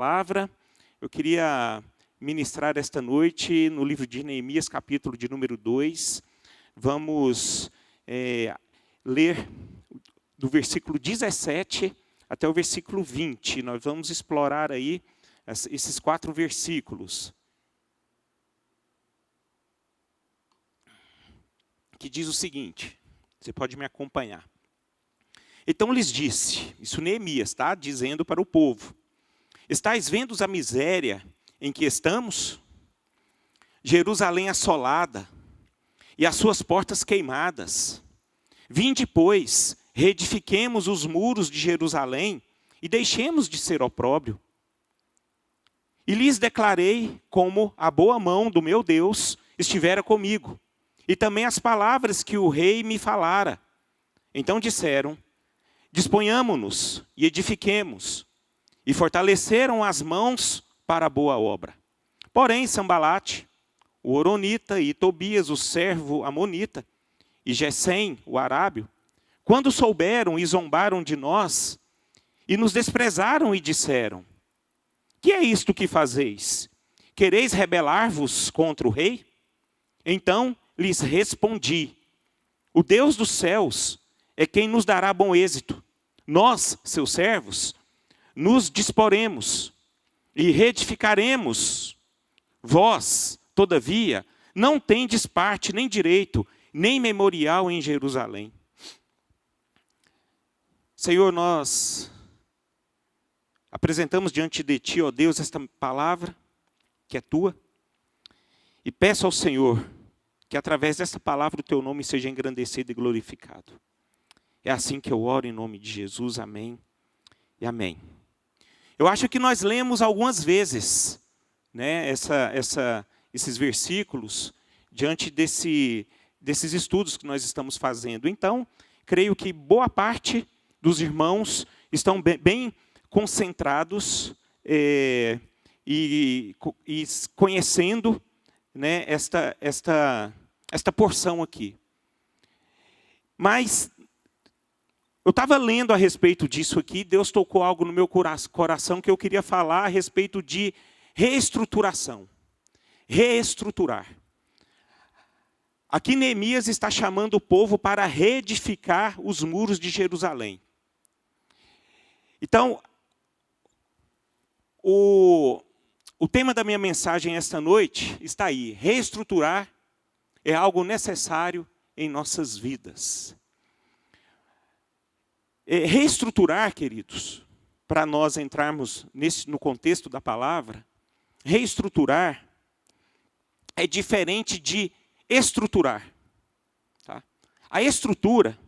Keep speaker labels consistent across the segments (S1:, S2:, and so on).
S1: Palavra, eu queria ministrar esta noite no livro de Neemias, capítulo de número 2. Vamos ler do versículo 17 até o versículo 20. Nós vamos explorar aí esses 4 versículos. Que diz o seguinte, você pode me acompanhar. Então lhes disse, isso Neemias, tá? Dizendo para o povo: estais vendo a miséria em que estamos? Jerusalém assolada e as suas portas queimadas. Vinde, pois, reedifiquemos os muros de Jerusalém e deixemos de ser opróbrio. E lhes declarei como a boa mão do meu Deus estivera comigo, e também as palavras que o rei me falara. Então disseram: disponhamo-nos e edifiquemos. E fortaleceram as mãos para a boa obra. Porém, Sambalate, o horonita, e Tobias, o servo amonita, e Gesem, o arábio, quando souberam e zombaram de nós, e nos desprezaram e disseram: que é isto que fazeis? Quereis rebelar-vos contra o rei? Então lhes respondi: o Deus dos céus é quem nos dará bom êxito. Nós, seus servos, nos disporemos e reedificaremos. Vós, todavia, não tendes parte, nem direito, nem memorial em Jerusalém. Senhor, nós apresentamos diante de Ti, ó Deus, esta palavra que é Tua, e peço ao Senhor que através dessa palavra o Teu nome seja engrandecido e glorificado. É assim que eu oro em nome de Jesus, amém e amém. Eu acho que nós lemos algumas vezes, né, esses versículos diante desses estudos que nós estamos fazendo. Então, creio que boa parte dos irmãos estão bem concentrados e conhecendo, né, esta porção aqui. Mas eu estava lendo a respeito disso aqui, Deus tocou algo no meu coração que eu queria falar a respeito de reestruturação. Reestruturar. Aqui Neemias está chamando o povo para reedificar os muros de Jerusalém. Então, o tema da minha mensagem esta noite está aí. Reestruturar é algo necessário em nossas vidas. Reestruturar, queridos, para nós entrarmos no contexto da palavra, reestruturar é diferente de estruturar. Tá? A estrutura,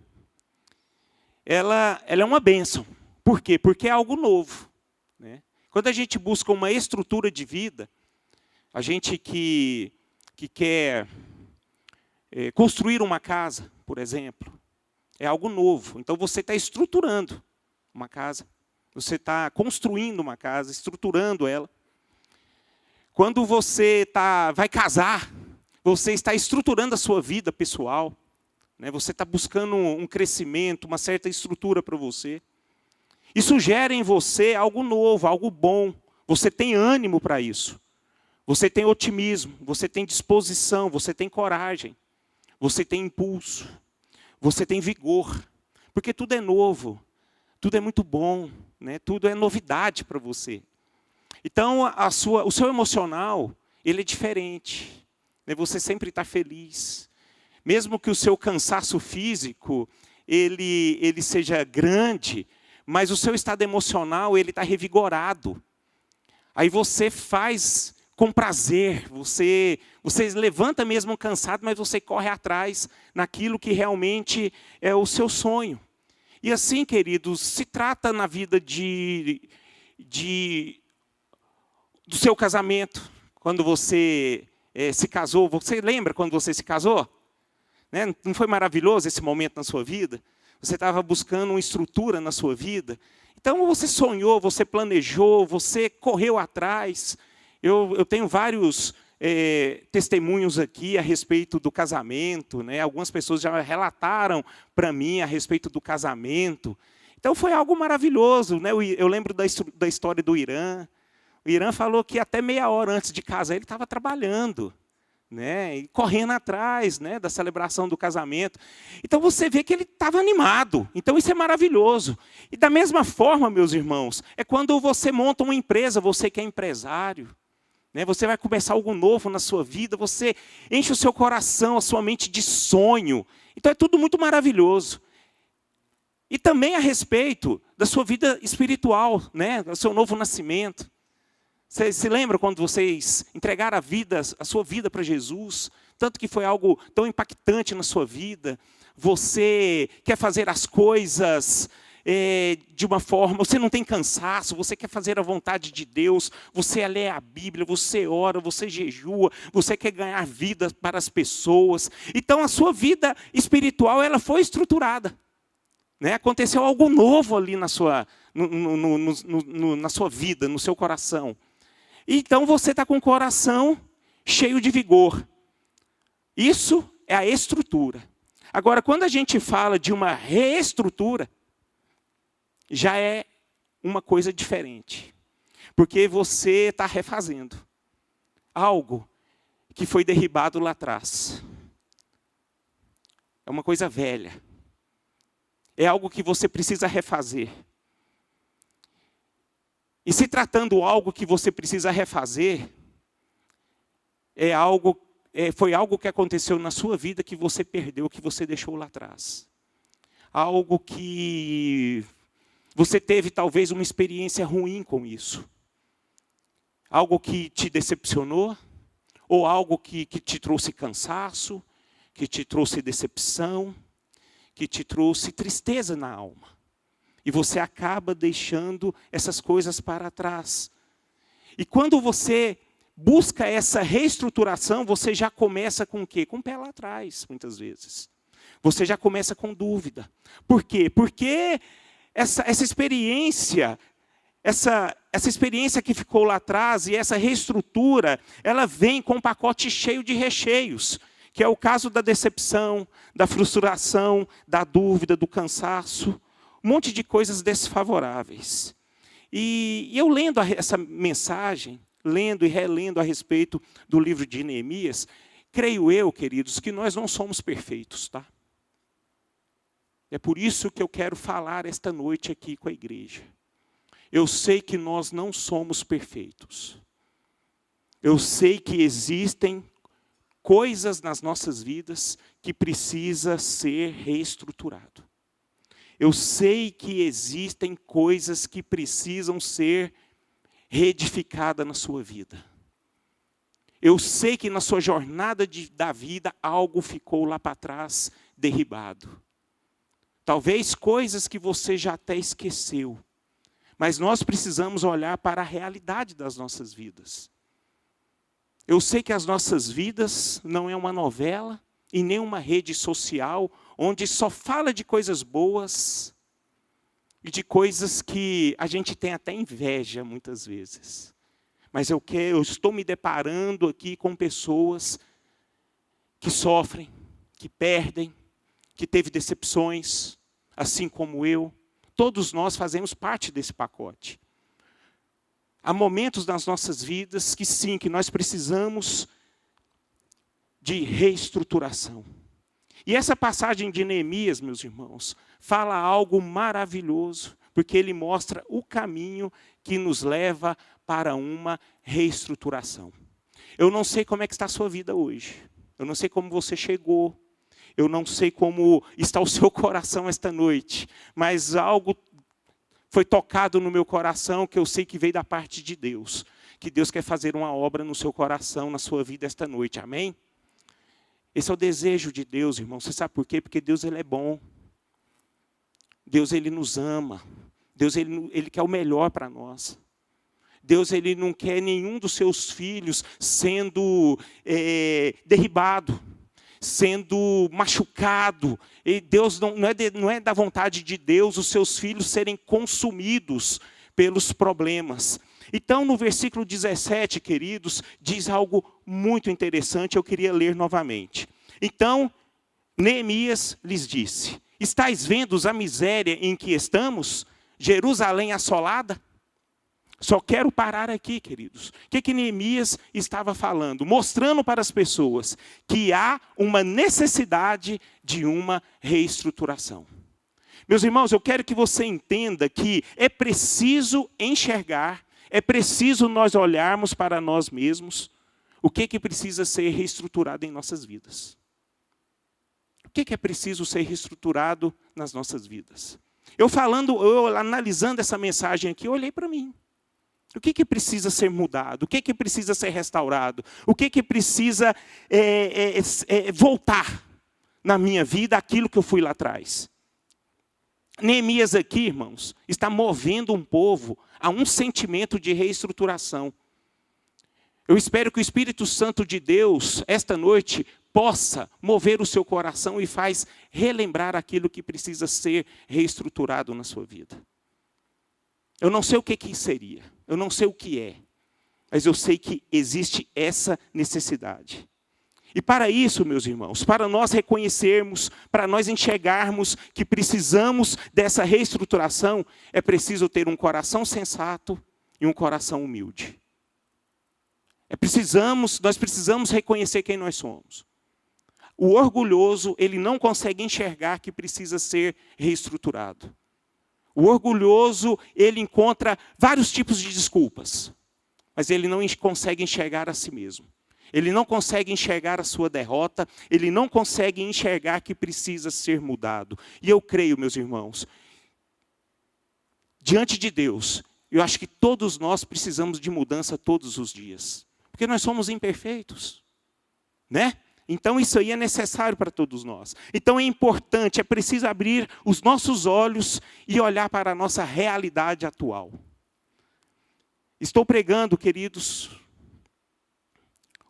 S1: ela é uma bênção. Por quê? Porque é algo novo. Né? Quando a gente busca uma estrutura de vida, a gente que quer construir uma casa, por exemplo, é algo novo. Então você está estruturando uma casa. Você está construindo uma casa, estruturando ela. Quando você vai casar, você está estruturando a sua vida pessoal. Né? Você está buscando um crescimento, uma certa estrutura para você. Isso gera em você algo novo, algo bom. Você tem ânimo para isso. Você tem otimismo, você tem disposição, você tem coragem. Você tem impulso. Você tem vigor, porque tudo é novo, tudo é muito bom, né? Tudo é novidade para você. Então, o seu emocional, ele é diferente. Né? Você sempre está feliz. Mesmo que o seu cansaço físico, ele seja grande, mas o seu estado emocional, ele está revigorado. Aí você faz com prazer, você levanta mesmo cansado, mas você corre atrás naquilo que realmente é o seu sonho. E assim, queridos, se trata na vida do seu casamento. Quando você se casou, você lembra quando você se casou? Né? Não foi maravilhoso esse momento na sua vida? Você estava buscando uma estrutura na sua vida. Então você sonhou, você planejou, você correu atrás. Eu tenho vários testemunhos aqui a respeito do casamento, né? Algumas pessoas já relataram para mim a respeito do casamento. Então foi algo maravilhoso, né? Eu lembro da história do Irã, O Irã falou que até meia hora antes de casar ele estava trabalhando, né, e correndo atrás, né, da celebração do casamento. Então você vê que ele estava animado. Então isso é maravilhoso. E da mesma forma, meus irmãos, é quando você monta uma empresa, você que é empresário, né, você vai começar algo novo na sua vida, você enche o seu coração, a sua mente de sonho. Então é tudo muito maravilhoso. E também a respeito da sua vida espiritual, né, do seu novo nascimento. Você se lembra quando vocês entregaram a sua vida para Jesus? Tanto que foi algo tão impactante na sua vida. Você quer fazer as coisas de uma forma, você não tem cansaço, você quer fazer a vontade de Deus, você lê a Bíblia, você ora, você jejua, você quer ganhar vida para as pessoas. Então a sua vida espiritual ela foi estruturada. Né? Aconteceu algo novo ali na sua vida, no seu coração. Então você está com o coração cheio de vigor. Isso é a estrutura. Agora, quando a gente fala de uma reestrutura, já é uma coisa diferente. Porque você está refazendo algo que foi derribado lá atrás. É uma coisa velha. É algo que você precisa refazer. E se tratando algo que você precisa refazer, foi algo que aconteceu na sua vida que você perdeu, que você deixou lá atrás. Algo que você teve talvez uma experiência ruim com isso. Algo que te decepcionou, ou algo que te trouxe cansaço, que te trouxe decepção, que te trouxe tristeza na alma. E você acaba deixando essas coisas para trás. E quando você busca essa reestruturação, você já começa com o quê? Com o pé lá atrás, muitas vezes. Você já começa com dúvida. Por quê? Porque essa experiência, essa experiência que ficou lá atrás e essa reestrutura, ela vem com um pacote cheio de recheios, que é o caso da decepção, da frustração, da dúvida, do cansaço. Um monte de coisas desfavoráveis. E eu lendo essa mensagem, lendo e relendo a respeito do livro de Neemias, creio eu, queridos, que nós não somos perfeitos, tá? É por isso que eu quero falar esta noite aqui com a igreja. Eu sei que nós não somos perfeitos. Eu sei que existem coisas nas nossas vidas que precisa ser reestruturado. Eu sei que existem coisas que precisam ser reedificadas na sua vida. Eu sei que na sua jornada da vida algo ficou lá para trás derribado. Talvez coisas que você já até esqueceu. Mas nós precisamos olhar para a realidade das nossas vidas. Eu sei que as nossas vidas não é uma novela e nem uma rede social onde só fala de coisas boas e de coisas que a gente tem até inveja muitas vezes. Mas eu estou me deparando aqui com pessoas que sofrem, que perdem, que teve decepções, assim como eu. Todos nós fazemos parte desse pacote. Há momentos nas nossas vidas que sim, que nós precisamos de reestruturação. E essa passagem de Neemias, meus irmãos, fala algo maravilhoso, porque ele mostra o caminho que nos leva para uma reestruturação. Eu não sei como é que está a sua vida hoje. Eu não sei como você chegou. Eu não sei como está o seu coração esta noite. Mas algo foi tocado no meu coração que eu sei que veio da parte de Deus. Que Deus quer fazer uma obra no seu coração, na sua vida esta noite. Amém? Esse é o desejo de Deus, irmão. Você sabe por quê? Porque Deus ele é bom. Deus ele nos ama. Deus ele quer o melhor para nós. Deus ele não quer nenhum dos seus filhos sendo derribado, sendo machucado. E Deus não é da vontade de Deus os seus filhos serem consumidos pelos problemas. Então, no versículo 17, queridos, diz algo muito interessante, eu queria ler novamente. Então, Neemias lhes disse: estais vendo a miséria em que estamos, Jerusalém assolada? Só quero parar aqui, queridos. O que Neemias estava falando? Mostrando para as pessoas que há uma necessidade de uma reestruturação. Meus irmãos, eu quero que você entenda que é preciso enxergar, é preciso nós olharmos para nós mesmos o que precisa ser reestruturado em nossas vidas. O que é preciso ser reestruturado nas nossas vidas? Eu analisando essa mensagem aqui, eu olhei para mim. O que precisa ser mudado? O que precisa ser restaurado? O que precisa voltar na minha vida aquilo que eu fui lá atrás? Neemias aqui, irmãos, está movendo um povo a um sentimento de reestruturação. Eu espero que o Espírito Santo de Deus, esta noite, possa mover o seu coração e faz relembrar aquilo que precisa ser reestruturado na sua vida. Eu não sei o que seria, eu não sei o que é, mas eu sei que existe essa necessidade. E para isso, meus irmãos, para nós reconhecermos, para nós enxergarmos que precisamos dessa reestruturação, é preciso ter um coração sensato e um coração humilde. Nós precisamos reconhecer quem nós somos. O orgulhoso, ele não consegue enxergar que precisa ser reestruturado. O orgulhoso, ele encontra vários tipos de desculpas, mas ele não consegue enxergar a si mesmo. Ele não consegue enxergar a sua derrota, ele não consegue enxergar que precisa ser mudado. E eu creio, meus irmãos, diante de Deus, eu acho que todos nós precisamos de mudança todos os dias. Porque nós somos imperfeitos, né? Então isso aí é necessário para todos nós. Então é importante, é preciso abrir os nossos olhos e olhar para a nossa realidade atual. Estou pregando, queridos,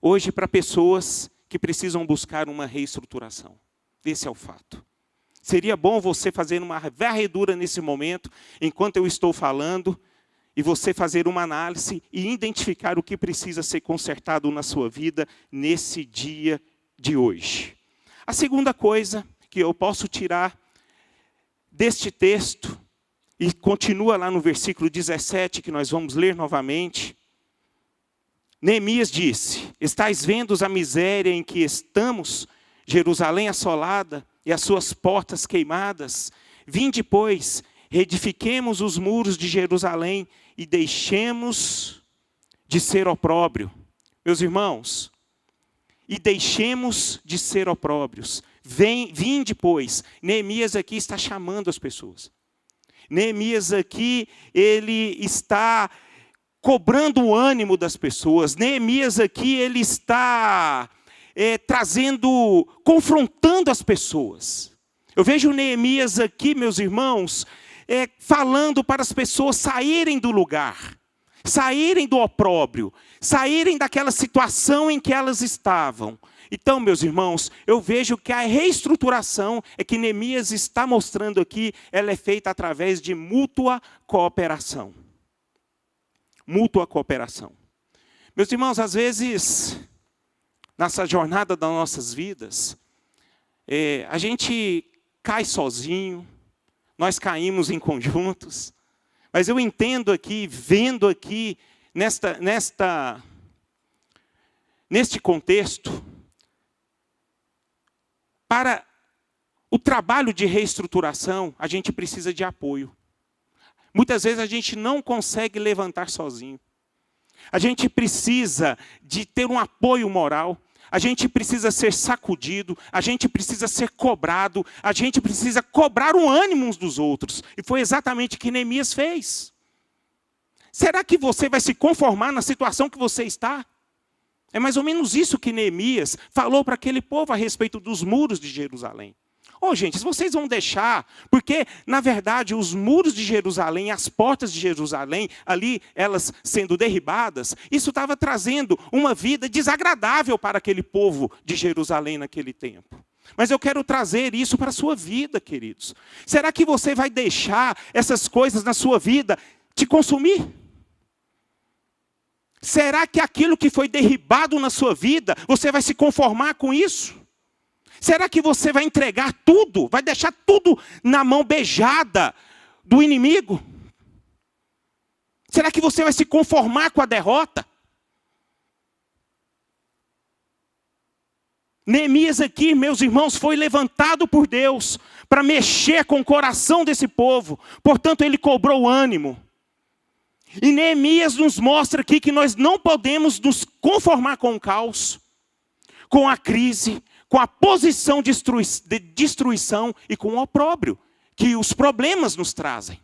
S1: hoje para pessoas que precisam buscar uma reestruturação. Esse é o fato. Seria bom você fazer uma varredura nesse momento, enquanto eu estou falando, e você fazer uma análise e identificar o que precisa ser consertado na sua vida nesse dia de hoje. A segunda coisa que eu posso tirar deste texto, e continua lá no versículo 17, que nós vamos ler novamente. Neemias disse: estais vendo a miséria em que estamos, Jerusalém assolada e as suas portas queimadas? Vinde, pois, reedifiquemos os muros de Jerusalém e deixemos de ser opróbrio. Meus irmãos, e deixemos de ser opróbrios. Vinde, pois. Neemias aqui está chamando as pessoas. Neemias aqui, ele está cobrando o ânimo das pessoas. Neemias aqui, ele está confrontando as pessoas. Eu vejo Neemias aqui, meus irmãos, falando para as pessoas saírem do lugar, saírem do opróbrio, saírem daquela situação em que elas estavam. Então, meus irmãos, eu vejo que a reestruturação que Neemias está mostrando aqui, ela é feita através de mútua cooperação. Mútua cooperação. Meus irmãos, às vezes, nessa jornada das nossas vidas, a gente cai sozinho, nós caímos em conjuntos, mas eu entendo aqui, vendo aqui, neste contexto, para o trabalho de reestruturação, a gente precisa de apoio. Muitas vezes a gente não consegue levantar sozinho. A gente precisa de ter um apoio moral. A gente precisa ser sacudido. A gente precisa ser cobrado. A gente precisa cobrar o ânimo uns dos outros. E foi exatamente o que Neemias fez. Será que você vai se conformar na situação que você está? É mais ou menos isso que Neemias falou para aquele povo a respeito dos muros de Jerusalém. Gente, se vocês vão deixar, porque, na verdade, os muros de Jerusalém, as portas de Jerusalém, ali, elas sendo derribadas, isso estava trazendo uma vida desagradável para aquele povo de Jerusalém naquele tempo. Mas eu quero trazer isso para a sua vida, queridos. Será que você vai deixar essas coisas na sua vida te consumir? Será que aquilo que foi derribado na sua vida, você vai se conformar com isso? Será que você vai entregar tudo, vai deixar tudo na mão beijada do inimigo? Será que você vai se conformar com a derrota? Neemias aqui, meus irmãos, foi levantado por Deus para mexer com o coração desse povo. Portanto, ele cobrou ânimo. E Neemias nos mostra aqui que nós não podemos nos conformar com o caos, com a crise, com a posição de destruição e com o opróbrio que os problemas nos trazem.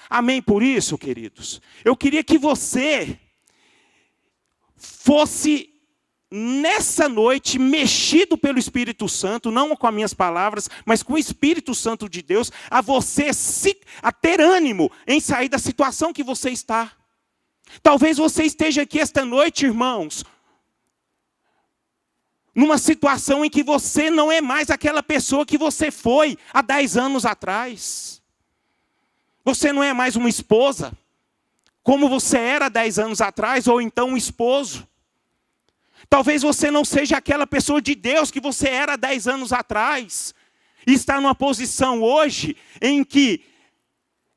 S1: Amém? Por isso, queridos, eu queria que você fosse nessa noite mexido pelo Espírito Santo, não com as minhas palavras, mas com o Espírito Santo de Deus, a ter ânimo em sair da situação que você está. Talvez você esteja aqui esta noite, irmãos, numa situação em que você não é mais aquela pessoa que você foi há 10 anos atrás. Você não é mais uma esposa, como você era 10 anos atrás, ou então um esposo. Talvez você não seja aquela pessoa de Deus que você era 10 anos atrás. E está numa posição hoje em que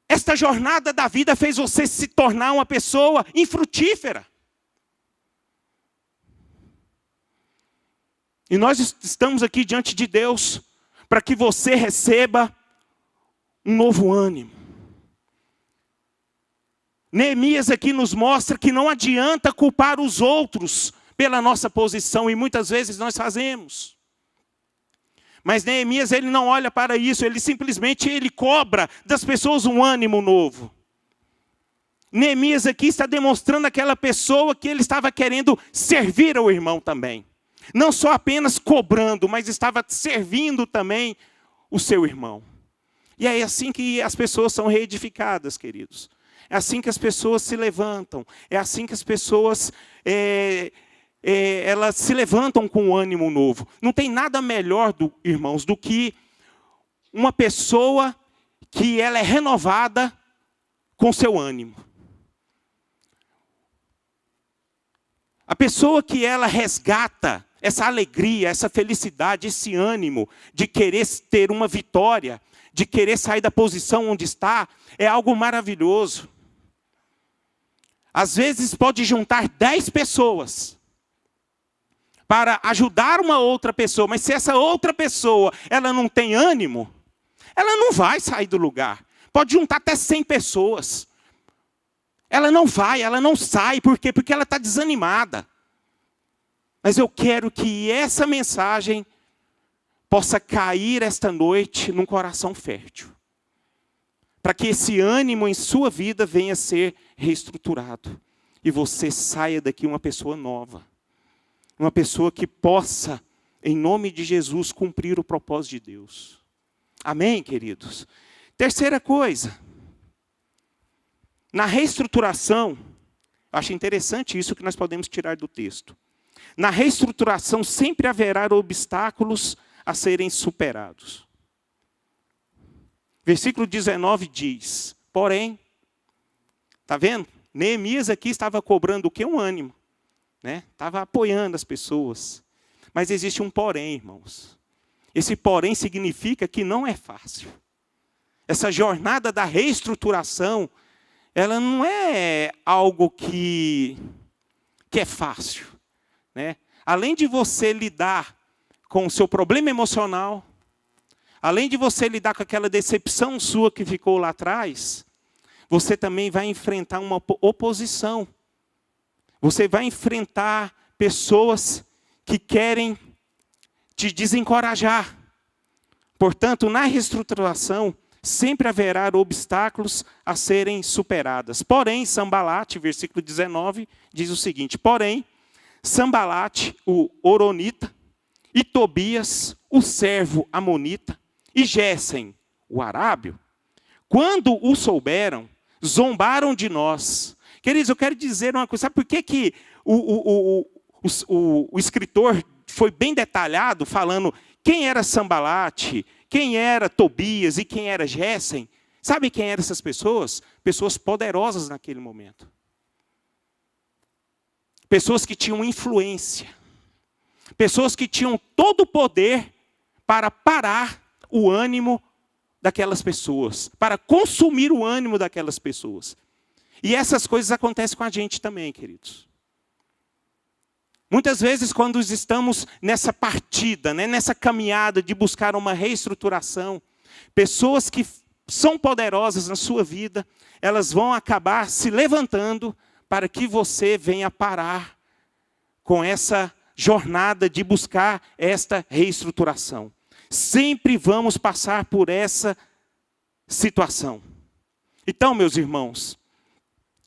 S1: esta jornada da vida fez você se tornar uma pessoa infrutífera. E nós estamos aqui diante de Deus para que você receba um novo ânimo. Neemias aqui nos mostra que não adianta culpar os outros pela nossa posição, e muitas vezes nós fazemos. Mas Neemias, ele não olha para isso, ele simplesmente cobra das pessoas um ânimo novo. Neemias aqui está demonstrando aquela pessoa que ele estava querendo servir ao irmão também. Não só apenas cobrando, mas estava servindo também o seu irmão. E é assim que as pessoas são reedificadas, queridos. É assim que as pessoas se levantam. É assim que as pessoas elas se levantam com um ânimo novo. Não tem nada melhor, irmãos, do que uma pessoa que ela é renovada com seu ânimo. A pessoa que ela resgata essa alegria, essa felicidade, esse ânimo de querer ter uma vitória, de querer sair da posição onde está, é algo maravilhoso. Às vezes pode juntar 10 pessoas para ajudar uma outra pessoa, mas se essa outra pessoa ela não tem ânimo, ela não vai sair do lugar. Pode juntar até 100 pessoas. Ela não vai, ela não sai. Por quê? Porque ela está desanimada. Mas eu quero que essa mensagem possa cair esta noite num coração fértil. Para que esse ânimo em sua vida venha a ser reestruturado. E você saia daqui uma pessoa nova. Uma pessoa que possa, em nome de Jesus, cumprir o propósito de Deus. Amém, queridos? Terceira coisa. Na reestruturação, acho interessante isso que nós podemos tirar do texto. Na reestruturação sempre haverá obstáculos a serem superados. Versículo 19 diz, porém, está vendo? Neemias aqui estava cobrando o quê? Um ânimo. Estava apoiando as pessoas. Mas existe um porém, irmãos. Esse porém significa que não é fácil. Essa jornada da reestruturação, ela não é algo que é fácil. Além de você lidar com o seu problema emocional, além de você lidar com aquela decepção sua que ficou lá atrás, você também vai enfrentar uma oposição. Você vai enfrentar pessoas que querem te desencorajar. Portanto, na reestruturação, sempre haverá obstáculos a serem superados. Porém, Sambalate, versículo 19, diz o seguinte, porém, Sambalate, o Horonita, e Tobias, o servo amonita, e Gésem, o arábio, quando o souberam, zombaram de nós. Queridos, eu quero dizer uma coisa, sabe por que o escritor foi bem detalhado, falando quem era Sambalate, quem era Tobias e quem era Gésem? Sabe quem eram essas pessoas? Pessoas poderosas naquele momento. Pessoas que tinham influência. Pessoas que tinham todo o poder para parar o ânimo daquelas pessoas. Para consumir o ânimo daquelas pessoas. E essas coisas acontecem com a gente também, queridos. Muitas vezes, quando estamos nessa partida, né, nessa caminhada de buscar uma reestruturação, pessoas que são poderosas na sua vida, elas vão acabar se levantando para que você venha parar com essa jornada de buscar esta reestruturação. Sempre vamos passar por essa situação. Então, meus irmãos,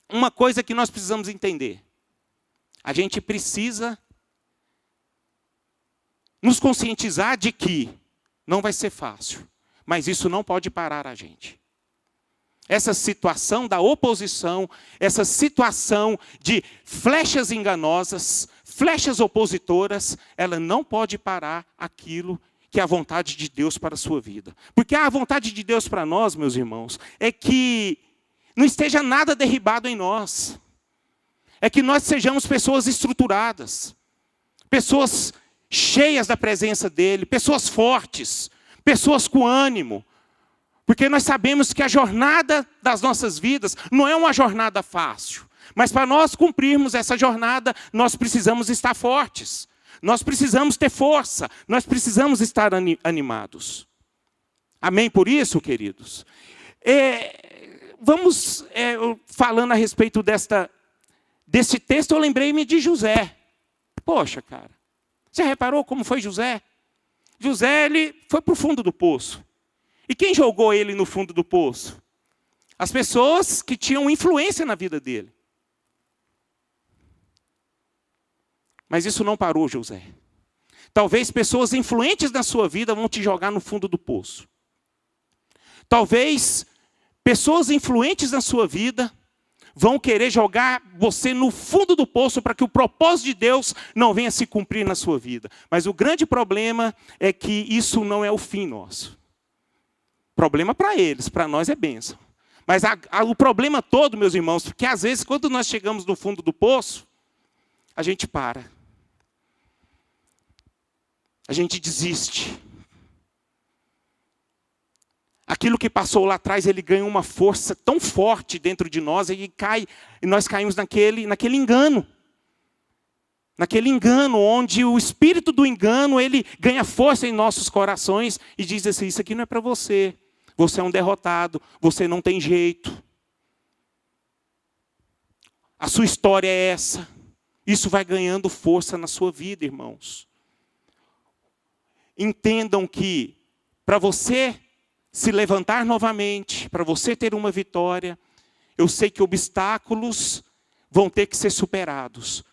S1: uma coisa que nós precisamos entender. A gente precisa nos conscientizar de que não vai ser fácil, mas isso não pode parar a gente. Essa situação da oposição, essa situação de flechas enganosas, flechas opositoras, ela não pode parar aquilo que é a vontade de Deus para a sua vida. Porque a vontade de Deus para nós, meus irmãos, é que não esteja nada derribado em nós. É que nós sejamos pessoas estruturadas, pessoas cheias da presença dEle, pessoas fortes, pessoas com ânimo. Porque nós sabemos que a jornada das nossas vidas não é uma jornada fácil. Mas para nós cumprirmos essa jornada, nós precisamos estar fortes. Nós precisamos ter força, nós precisamos estar animados. Amém por isso, queridos? Vamos falando a respeito desse texto, eu lembrei-me de José. Poxa, cara, você reparou como foi José? José, ele foi para o fundo do poço. E quem jogou ele no fundo do poço? As pessoas que tinham influência na vida dele. Mas isso não parou José. Talvez pessoas influentes na sua vida vão te jogar no fundo do poço. Talvez pessoas influentes na sua vida vão querer jogar você no fundo do poço para que o propósito de Deus não venha se cumprir na sua vida. Mas o grande problema é que isso não é o fim nosso. Problema para eles, para nós é bênção. Mas o problema todo, meus irmãos, porque às vezes quando nós chegamos no fundo do poço, a gente para. A gente desiste. Aquilo que passou lá atrás, ele ganha uma força tão forte dentro de nós, e nós caímos naquele engano. Naquele engano, onde o espírito do engano, ele ganha força em nossos corações e diz assim, isso aqui não é para você. Você é um derrotado, você não tem jeito. A sua história é essa. Isso vai ganhando força na sua vida, irmãos. Entendam que para você se levantar novamente, para você ter uma vitória, eu sei que obstáculos vão ter que ser superados.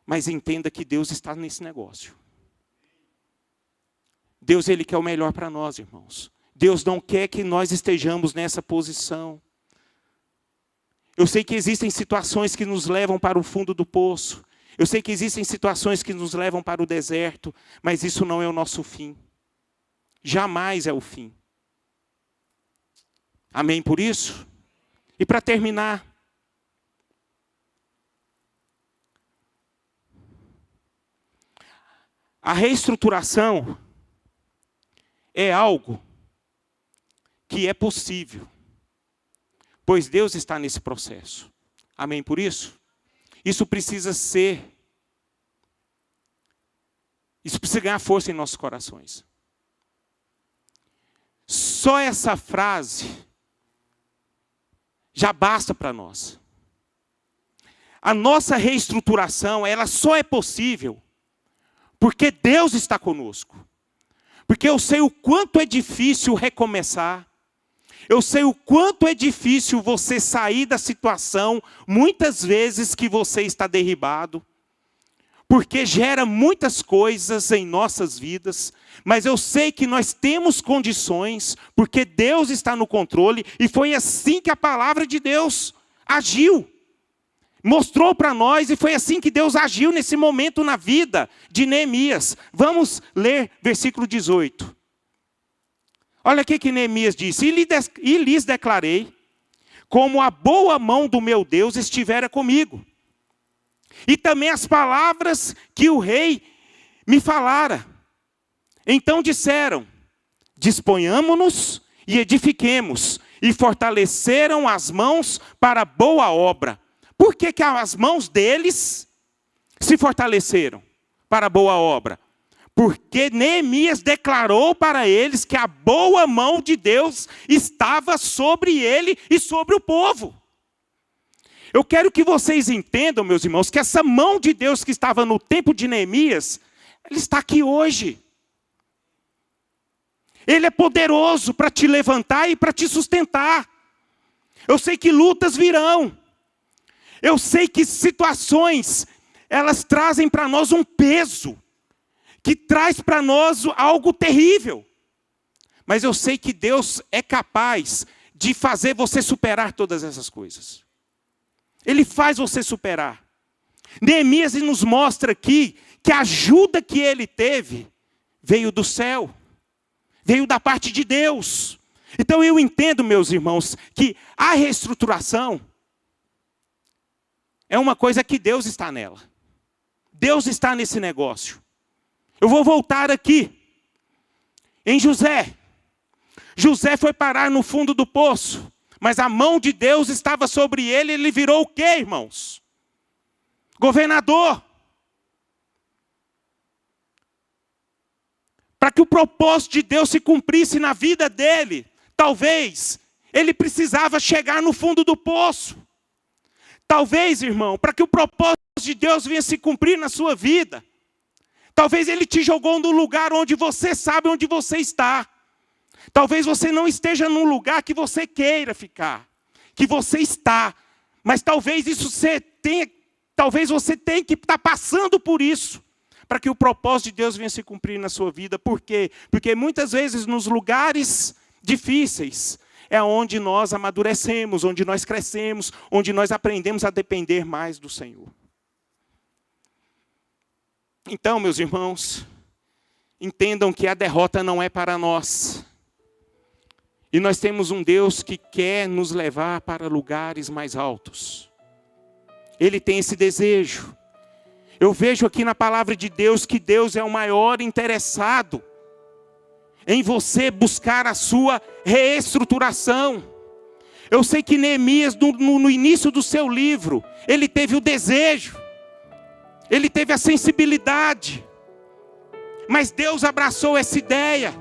S1: Mas entenda que Deus está nesse negócio. Deus, Ele quer o melhor para nós, irmãos. Deus não quer que nós estejamos nessa posição. Eu sei que existem situações que nos levam para o fundo do poço. Eu sei que existem situações que nos levam para o deserto, mas isso não é o nosso fim. Jamais é o fim. Amém por isso? E para terminar, a reestruturação é algo que é possível, pois Deus está nesse processo. Amém por isso? Isso precisa ganhar força em nossos corações. Só essa frase já basta para nós. A nossa reestruturação, ela só é possível porque Deus está conosco. Porque eu sei o quanto é difícil recomeçar. Eu sei o quanto é difícil você sair da situação, muitas vezes que você está derribado. Porque gera muitas coisas em nossas vidas. Mas eu sei que nós temos condições, porque Deus está no controle. E foi assim que a palavra de Deus agiu. Mostrou para nós, e foi assim que Deus agiu nesse momento na vida de Neemias. Vamos ler versículo 18. Olha o que Neemias disse. E lhes declarei, como a boa mão do meu Deus estivera comigo. E também as palavras que o rei me falara. Então disseram, disponhamo-nos e edifiquemos, e fortaleceram as mãos para boa obra. Por que as mãos deles se fortaleceram para boa obra? Porque Neemias declarou para eles que a boa mão de Deus estava sobre ele e sobre o povo. Eu quero que vocês entendam, meus irmãos, que essa mão de Deus que estava no tempo de Neemias, ela está aqui hoje. Ele é poderoso para te levantar e para te sustentar. Eu sei que lutas virão. Eu sei que situações, elas trazem para nós um peso, que traz para nós algo terrível. Mas eu sei que Deus é capaz de fazer você superar todas essas coisas. Ele faz você superar. Neemias nos mostra aqui que a ajuda que ele teve veio do céu. Veio da parte de Deus. Então eu entendo, meus irmãos, que a reestruturação é uma coisa que Deus está nela. Deus está nesse negócio. Eu vou voltar aqui em José. José foi parar no fundo do poço, mas a mão de Deus estava sobre ele, ele virou o quê, irmãos? Governador. Para que o propósito de Deus se cumprisse na vida dele, talvez ele precisava chegar no fundo do poço. Talvez, irmão, para que o propósito de Deus venha se cumprir na sua vida, talvez ele te jogou no lugar onde você sabe onde você está. Talvez você não esteja num lugar que você queira ficar, que você está. Mas talvez talvez você tenha que estar passando por isso, para que o propósito de Deus venha se cumprir na sua vida. Por quê? Porque muitas vezes nos lugares difíceis é onde nós amadurecemos, onde nós crescemos, onde nós aprendemos a depender mais do Senhor. Então, meus irmãos, entendam que a derrota não é para nós. E nós temos um Deus que quer nos levar para lugares mais altos. Ele tem esse desejo. Eu vejo aqui na palavra de Deus que Deus é o maior interessado em você buscar a sua reestruturação. Eu sei que Neemias, no início do seu livro, ele teve o desejo, ele teve a sensibilidade, mas Deus abraçou essa ideia.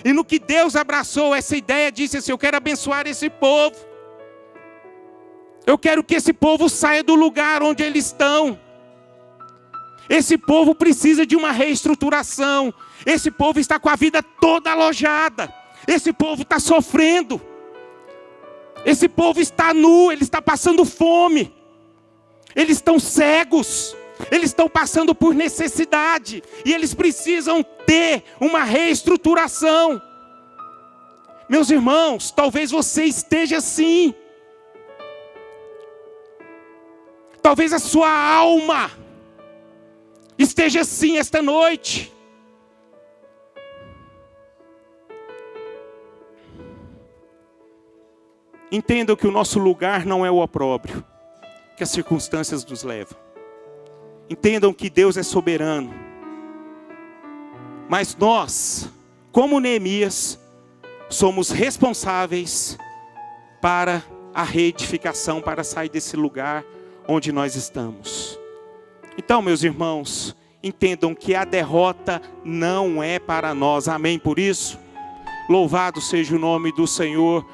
S1: E no que Deus abraçou essa ideia, disse assim: eu quero abençoar esse povo. Eu quero que esse povo saia do lugar onde eles estão. Esse povo precisa de uma reestruturação. Esse povo está com a vida toda alojada. Esse povo está sofrendo. Esse povo está nu, ele está passando fome. Eles estão cegos. Eles estão passando por necessidade. E eles precisam ter uma reestruturação. Meus irmãos, talvez você esteja assim. Talvez a sua alma esteja assim esta noite. Entendam que o nosso lugar não é o opróbrio que as circunstâncias nos levam. Entendam que Deus é soberano. Mas nós, como Neemias, somos responsáveis para a reedificação, para sair desse lugar onde nós estamos. Então, meus irmãos, entendam que a derrota não é para nós. Amém por isso? Louvado seja o nome do Senhor.